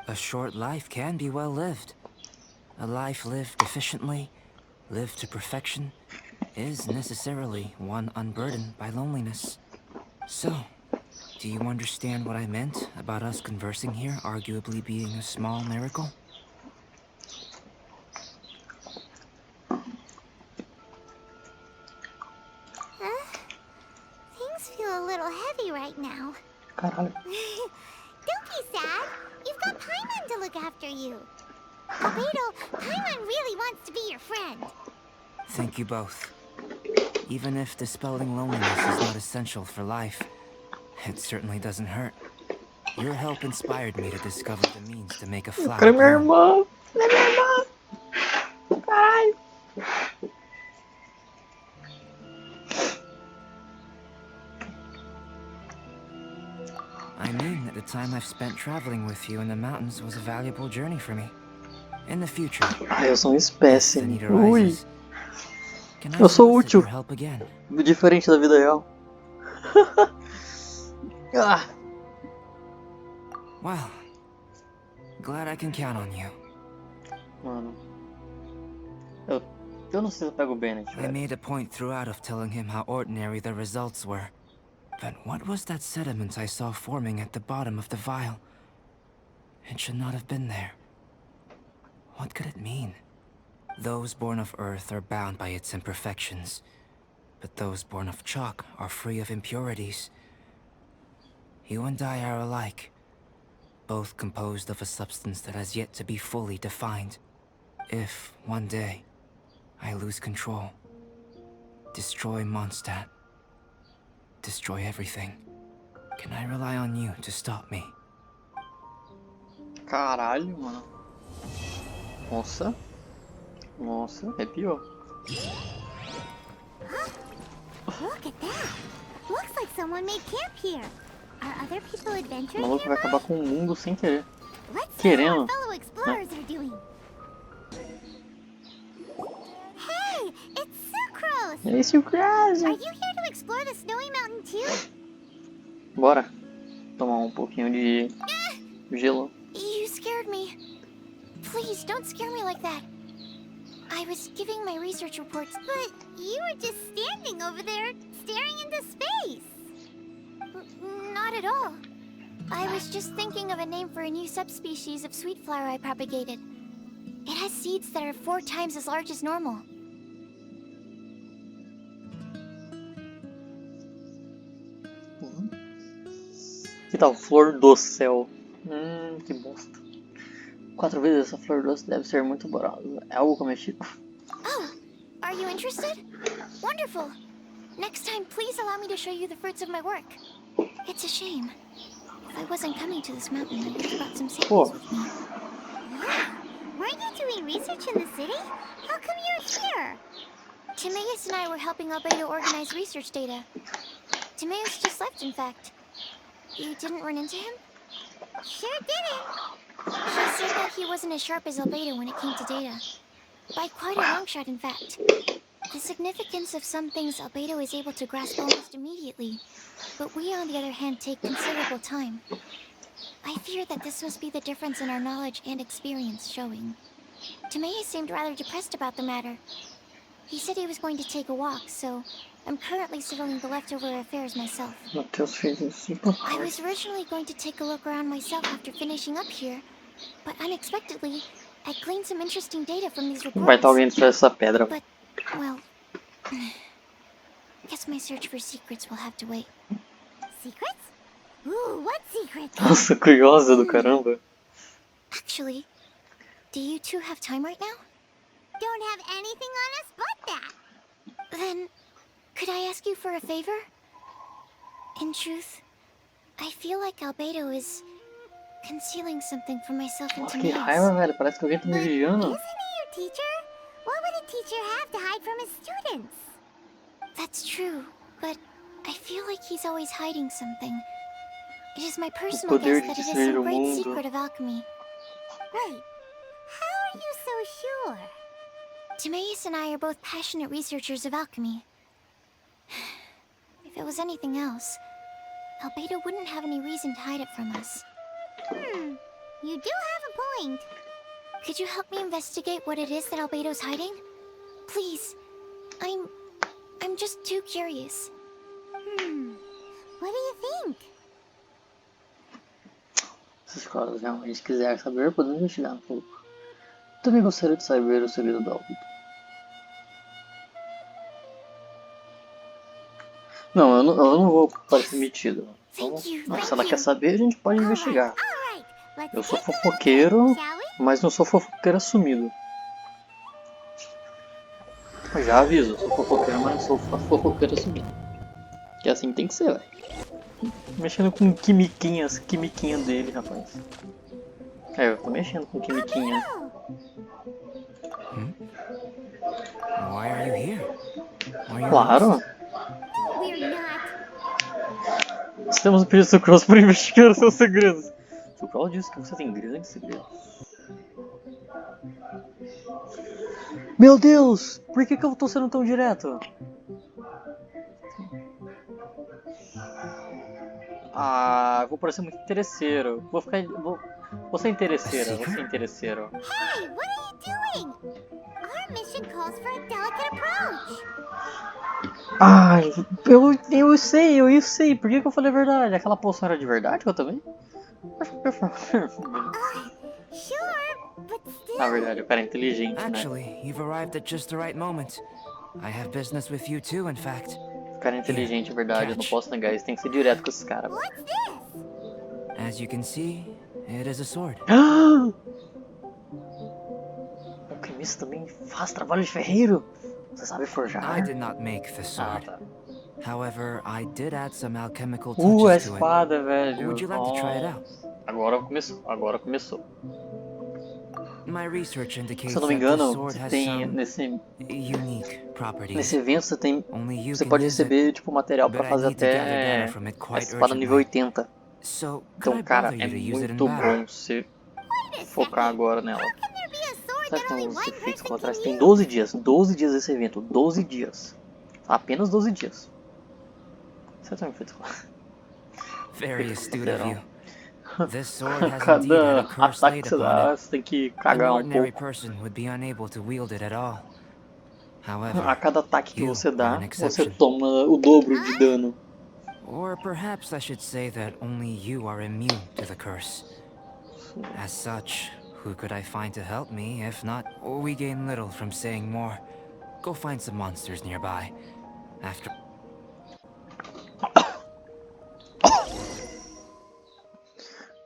S3: A short life can be well lived. A life lived efficiently, lived to perfection, is necessarily one unburdened by loneliness. So, do you understand what I meant about us conversing here arguably being a small miracle?
S1: Things feel a little heavy right now.
S2: Caralho.
S1: Don't be sad. You've got Paimon to look after you. Albedo, Paimon really wants to be your friend.
S3: Thank you both. Even if dispelling loneliness is not essential for life, it certainly doesn't hurt. Your help inspired me to discover the means to make a flower
S2: Cadê minha
S3: bloom.
S2: irmã? Cadê minha irmã? Caralho.
S3: I mean that the time I've spent traveling with you in the mountains was a valuable journey for me. In the future,
S2: Ah, eu sou um
S3: if the
S2: espécime.
S3: need
S2: Ui.
S3: arises, can I
S2: Eu sou
S3: solicit
S2: útil.
S3: your help again?
S2: Diferente da vida real. Ah,
S3: Well, glad I can count on you.
S2: mano. Eu não sei se eu pego o Bennett,
S3: I
S2: velho.
S3: made a point throughout of telling him how ordinary the results were. But what was that sediment I saw forming at the bottom of the vial? It should not have been there. What could it mean? Those born of Earth are bound by its imperfections, but those born of chalk are free of impurities. You and I are alike, both composed of a substance that has yet to be fully defined. If, one day, I lose control, destroy Mondstadt, destroy everything, can I rely on you to stop me?
S2: Caralho, mano. Nossa. Nossa, arrepiou.
S1: Look at that. Looks like someone made camp here. Are other people
S2: O
S1: adventuring
S2: maluco vai
S1: nearby?
S2: acabar com o mundo sem querer.
S1: Let's see how
S2: Querendo.
S1: our fellow explorers are doing. Hey, it's Sucrose!
S2: É isso, Crazy.
S1: Are you here to explore the snowy mountain too?
S2: Bora. Tomar um pouquinho de gelo.
S1: You scared me. Please, don't scare me like that. I was giving my research reports, but you were just standing over there, staring into space. Not at all. I was just thinking of a name for a new subspecies of sweet flower I propagated. It has seeds that are 4 times as large as normal.
S2: Que tal? Flor do céu. Que bosta. 4 vezes essa flor doce deve ser muito borosa. É algo comestível.
S1: Oh, are you interested? Wonderful. Next time, please allow me to show you the fruits of my work. It's a shame. If I wasn't coming to this mountain, I would have brought some samples with me. Weren't you doing research in the city? How come you're here? Timaeus and I were helping Albedo organize research data. Timaeus just left, in fact. You didn't run into him? Sure didn't. He said that he wasn't as sharp as Albedo when it came to data. By quite a long shot, in fact. The significance of some things Albedo is able to grasp almost immediately, but we, on the other hand, take considerable time. I fear that this must be the difference in our knowledge and experience showing. Timaeus seemed rather depressed about the matter. He said he was going to take a walk, so I'm currently settling the leftover affairs myself.
S2: Mateus fez isso.
S1: I was originally going to take a look around myself after finishing up here, but unexpectedly, I gleaned some interesting data from these
S2: Vai
S1: reports.
S2: estar alguém atrás dessa pedra.
S1: But, well, Guess my search for secrets will have to wait. Secrets? Ooh, what secrets?
S2: Nossa, curiosa do caramba.
S1: Actually, do you two have time right now? Don't have anything on us but that. Then, could I ask you for a favor? In truth, I feel like Albedo is concealing something from myself and
S2: Nossa,
S1: to
S2: que
S1: Meus.
S2: raiva, velho. Parece que alguém tá me
S1: But
S2: vigiando.
S1: isn't he your teacher? What would a teacher have to hide from his students? That's true, but I feel like he's always hiding something. It is my personal
S2: poder
S1: guess
S2: de
S1: that it is
S2: destruir
S1: some
S2: o
S1: great
S2: mundo.
S1: secret of alchemy. Wait, how are you so sure? Timaeus and I are both passionate researchers of alchemy. If it was anything else, Albedo wouldn't have any reason to hide it from us. You do have a point. Could you help me investigate what it is that Albedo's hiding? Please. I'm just too curious. What do you think?
S2: Se os colegas realmente quiserem saber, podemos investigar um pouco. Também gostaria de saber o segredo do Albedo. Não, eu não vou parecer metido. Então, se ela quer saber, a gente pode investigar.
S1: Alright, let's
S2: Eu sou
S1: take a look
S2: fofoqueiro,
S1: shall we?
S2: mas não sou fofoqueiro assumido. Eu já aviso, eu sou fofoqueiro, mas não sou fofoqueiro assumido. Que assim tem que ser, velho. Mexendo com quimiquinha dele, rapaz. É, eu tô mexendo com quimiquinha.
S3: Why are you here? Are you
S2: Claro!
S3: lost?
S1: We're not.
S2: Temos o pedido do Sucrose por investigar os seus segredos. Sucrose disse que você tem grandes segredos. Meu Deus! Por que eu tô sendo tão direto? Ah, vou parecer muito interesseiro. Vou ser interesseira, vou ser interesseiro.
S1: Hey, what are you doing? Our mission calls for a delicate approach.
S2: Ai, eu sei. Por que eu falei a verdade? Aquela poção era de verdade, eu também?
S1: Sure, but still.
S2: Na verdade, o cara é inteligente, né?
S3: Actually, you've arrived at just the right moment. I have business with you too, in fact.
S2: O cara é inteligente, é verdade, eu não posso negar isso. Tem que ser direto com esses caras.
S1: What's this?
S3: As you can see, it is a sword.
S2: O alquimista também faz trabalho de ferreiro. Você sabe forjar?
S3: I did not make the
S2: Ah,
S3: sword.
S2: tá.
S3: However, I did add some alchemical touches
S2: A
S3: to
S2: espada, velho.
S3: Would you like to try it out?
S2: Agora começou.
S3: My research indicates
S2: Se eu não me
S3: that this
S2: engano,
S3: sword
S2: você
S3: has
S2: tem
S3: some
S2: nesse
S3: unique properties.
S2: evento
S3: Only you
S2: você
S3: can
S2: pode
S3: use it,
S2: receber tipo material pra
S3: but I
S2: fazer
S3: need to gather
S2: até
S3: data from it
S2: a
S3: quite
S2: espada nível
S3: urgently.
S2: 80.
S3: So, could
S2: Então,
S3: I
S2: cara,
S3: bother
S2: é
S3: you to use it in
S2: muito
S3: battle?
S2: bom você
S1: Wait a
S2: focar
S1: second.
S2: agora nela.
S1: How can there be a sword
S2: Sabe
S1: that
S2: que
S1: only
S2: tem uns
S1: one
S2: efeitos
S1: person
S2: colaterais?
S1: can
S2: Tem
S1: use?
S2: 12 dias. 12 dias esse evento. 12 dias. Apenas 12 dias. Você tem um efeito colateral.
S3: Very astute of you. This sword has indeed had
S2: Cada
S3: a curse
S2: ataque
S3: laid
S2: que você
S3: upon
S2: dá,
S3: it.
S2: você tem que
S3: An
S2: cagar um
S3: ordinary
S2: pouco.
S3: person would be unable to wield it at all.
S2: A
S3: However,
S2: cada ataque que
S3: you
S2: você
S3: are
S2: dá,
S3: an
S2: você
S3: exception.
S2: toma o dobro de dano.
S3: Or perhaps I should say that only you are immune to the curse. As such, who could I find to help me? If not, we gain little from saying more. Go find some monsters nearby. After...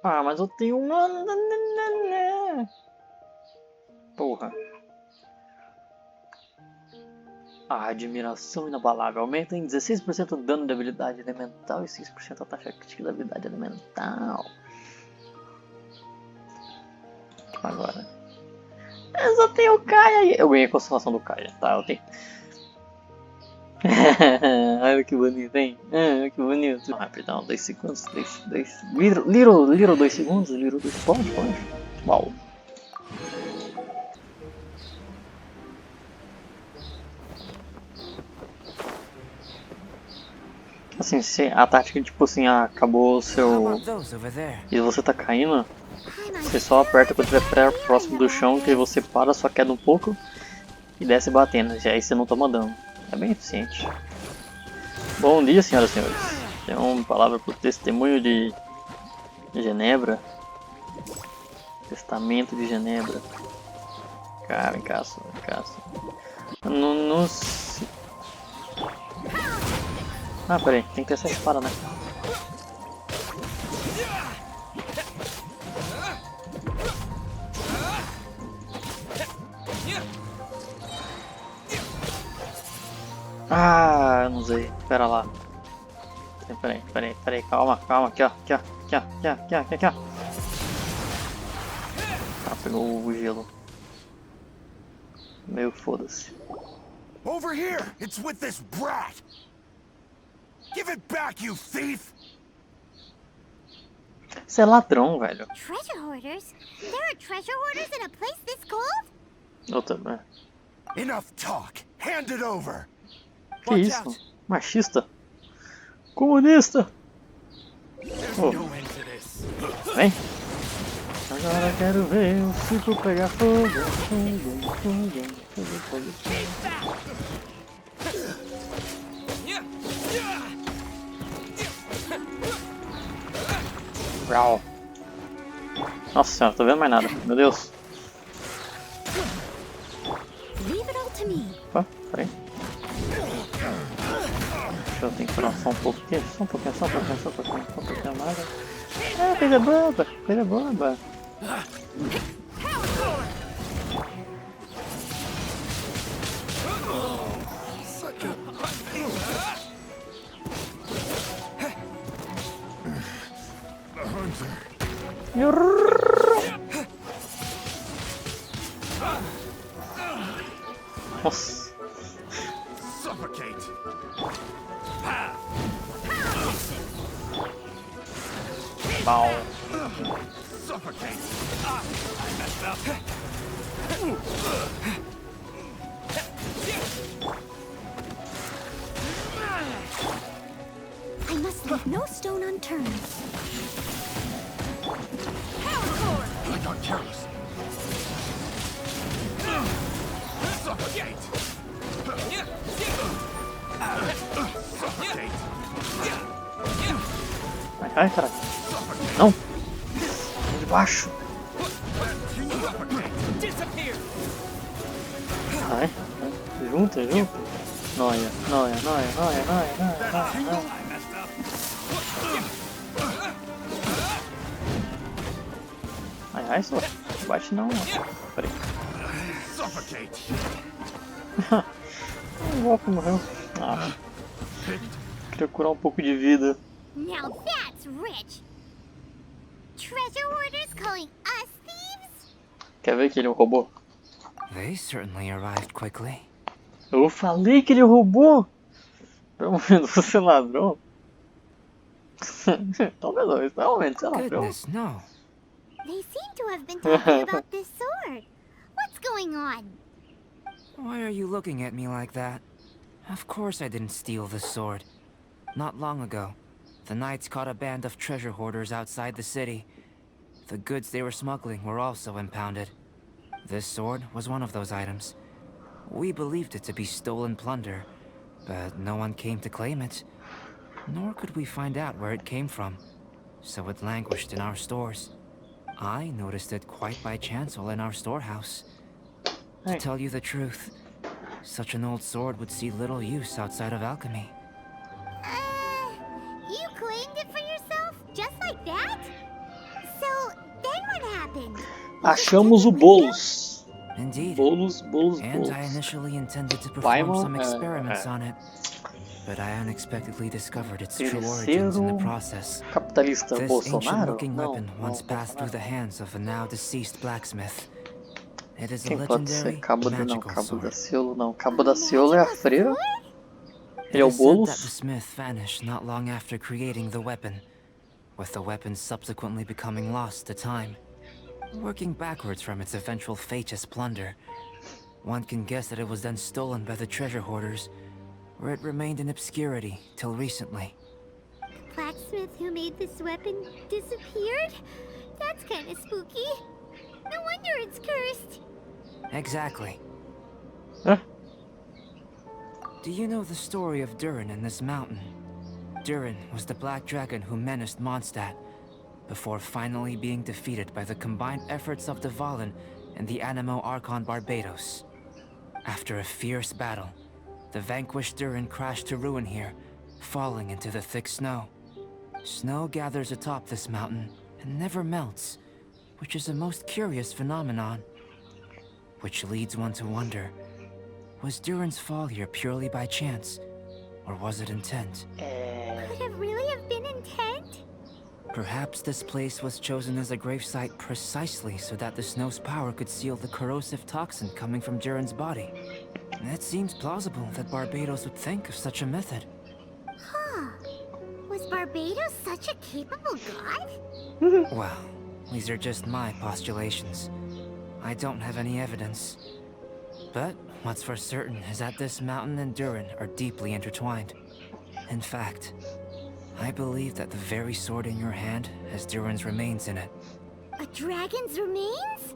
S2: Ah, mas eu tenho uma... Porra. A admiração inabalável aumenta em 16% o dano de habilidade elemental e 6% a taxa crítica da habilidade elemental. Agora. Eu só tenho o Kaia. Eu ganhei a constelação do Kaia, tá? Eu tenho. Olha que bonito, hein? Olha que bonito. Rapidão, 2 segundos. Little 2 segundos? Little 2. Pode. Uau. Assim, se a tática tipo assim, acabou o
S3: How
S2: seu.
S3: about those over there?
S2: E você tá caindo, você só aperta quando estiver próximo do chão, que você para sua queda um pouco e desce batendo, aí você não toma dano. É bem eficiente. Bom dia, senhoras e senhores. Tem uma palavra pro testemunho de Genebra. Testamento de Genebra. Cara, caça. Não se... Ah, peraí, tem que ter essa espada, né? Ah, eu não usei. Pera lá. Peraí. Calma. Aqui, ó. Aqui, ó. Ah, pegou o gelo. Meio foda-se.
S6: Over here! It's with this brat! Give it back, you thief!
S2: Você é ladrão, velho.
S1: Treasure hoarders? There are treasure hoarders in a place this cold?
S2: Outra, né?
S6: Enough talk! Hand it over!
S2: Que isso? Machista? Comunista? Oh. Vem! Agora quero ver o ciclo pegar fogo. Brau. Nossa senhora, tô vendo mais nada. Meu Deus.
S5: Leave it all to me.
S2: Opa, peraí. Deixa eu ter que tirar só um pouquinho. Só um pouquinho mais. Ah, coisa boba. Nossa.
S6: Suffocate!
S2: Pau.
S6: Suffocate!
S5: I must leave no stone unturned.
S6: I got careless. Suffocate! Suffocate!
S2: Ai, caralho. Não. De baixo. Ai. Junta. Noia. Ai, só. Bate não. Peraí.
S6: Suffocate!
S2: O Walker morreu. Ah. Queria curar um pouco de vida.
S1: Now that's rich! Treasure hoarders calling us thieves?
S2: Quer ver que ele roubou?
S3: They certainly arrived quickly.
S2: Eu falei que ele roubou! Pelo menos você é ladrão. Talvez realmente você é ladrão.
S3: Goodness, no.
S1: They seem to have been talking about this sword. What's going on?
S3: Why are you looking at me like that? Of course I didn't steal the sword. Not long ago, the knights caught a band of treasure hoarders outside the city. The goods they were smuggling were also impounded. This sword was one of those items. We believed it to be stolen plunder, but no one came to claim it. Nor could we find out where it came from, so it languished in our stores. I noticed it quite by chance while in our storehouse. To tell you the truth, such an old sword would see little use outside of alchemy.
S1: You claimed it for yourself? Just like that? So, then what happened?
S2: Achamos o Bolos.
S3: Indeed.
S2: Bolos.
S3: And I initially intended to perform some experiments on it, but I unexpectedly discovered its true origins in the process.
S2: Capitalista
S3: This
S2: Bolsonaro?
S3: ancient-looking weapon once passed through the hands of a now-deceased blacksmith. It is a
S2: Quem pode ser?
S3: legendary
S2: Cabo da
S3: magical sword.
S2: Ciolo não. Cabo da Ciolo é a freira.
S3: It
S2: Ele é o
S3: is said that the
S2: Bolos.
S3: smith vanished not long after creating the weapon, with the weapon subsequently becoming lost to time. Working backwards from its eventual fate as plunder, one can guess that it was then stolen by the treasure hoarders, where it remained in obscurity till recently.
S1: The blacksmith who made this weapon disappeared? That's kind of spooky. No wonder it's cursed.
S3: Exactly.
S2: Hã?
S3: Do you know the story of Durin in this mountain? Durin was the black dragon who menaced Mondstadt, before finally being defeated by the combined efforts of the Valen and the Animo Archon Barbados. After a fierce battle, the vanquished Durin crashed to ruin here, falling into the thick snow. Snow gathers atop this mountain and never melts, which is a most curious phenomenon. Which leads one to wonder, was Durin's fall here purely by chance, or was it intent?
S1: Could it really have been intent?
S3: Perhaps this place was chosen as a gravesite precisely so that the snow's power could seal the corrosive toxin coming from Durin's body. It seems plausible that Barbados would think of such a method.
S1: Huh. Was Barbados such a capable god?
S3: Well, these are just my postulations. I don't have any evidence. But what's for certain is that this mountain and Durin are deeply intertwined. In fact, I believe that the very sword in your hand has Durin's remains in it.
S1: A dragon's remains?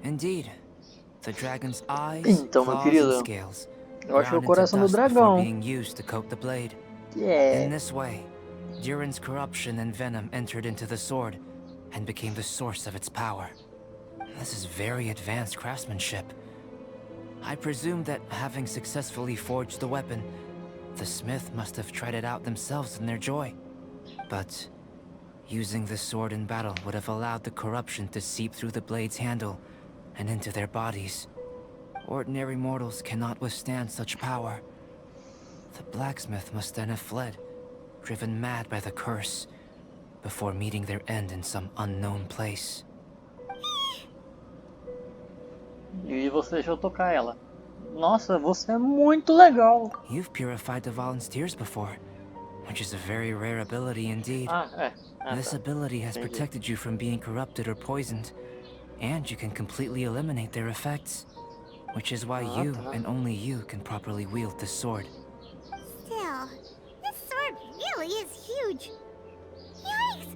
S3: Indeed. The dragon's eyes,
S2: Então, meu
S3: claws,
S2: querido,
S3: and scales
S2: eu acho que é o
S3: ground into
S2: coração do
S3: dust before
S2: dragão.
S3: being used to coat the blade.
S2: Yeah.
S3: In this way, Durin's corruption and venom entered into the sword and became the source of its power. This is very advanced craftsmanship. I presume that having successfully forged the weapon, the smith must have tried it out themselves in their joy. But using the sword in battle would have allowed the corruption to seep through the blade's handle and into their bodies. Ordinary mortals cannot withstand such power. The blacksmith must then have fled, driven mad by the curse, before meeting their end in some unknown place.
S2: E você deixou eu tocar ela. Nossa, você é muito legal.
S3: You've purified the volunteers before, which is a very rare ability indeed.
S2: Ah, é. Ah,
S3: This
S2: tá.
S3: ability has
S2: Entendi.
S3: protected you from being corrupted or poisoned, and you can completely eliminate their effects. Which is why
S2: Ah,
S3: you,
S2: tá.
S3: and only you, can properly wield this sword.
S1: Still, this sword really is huge. Yikes!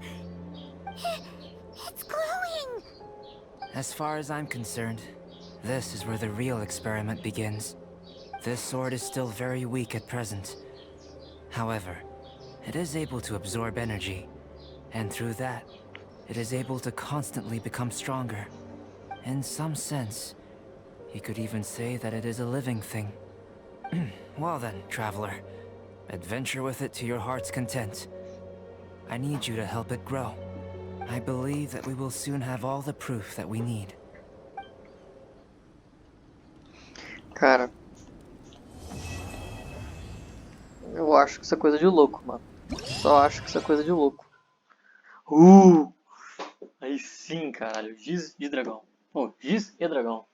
S1: It's glowing!
S3: As far as I'm concerned, this is where the real experiment begins. This sword is still very weak at present. However, it is able to absorb energy, and through that, it is able to constantly become stronger. In some sense, you could even say that it is a living thing. Well then, traveler, adventure with it to your heart's content. I need you to help it grow. I believe that we will soon have all the proof that we need.
S2: Cara, eu acho que isso é coisa de louco, mano. Só acho que isso é coisa de louco. Aí sim, caralho. Giz de dragão. Oh, giz e dragão.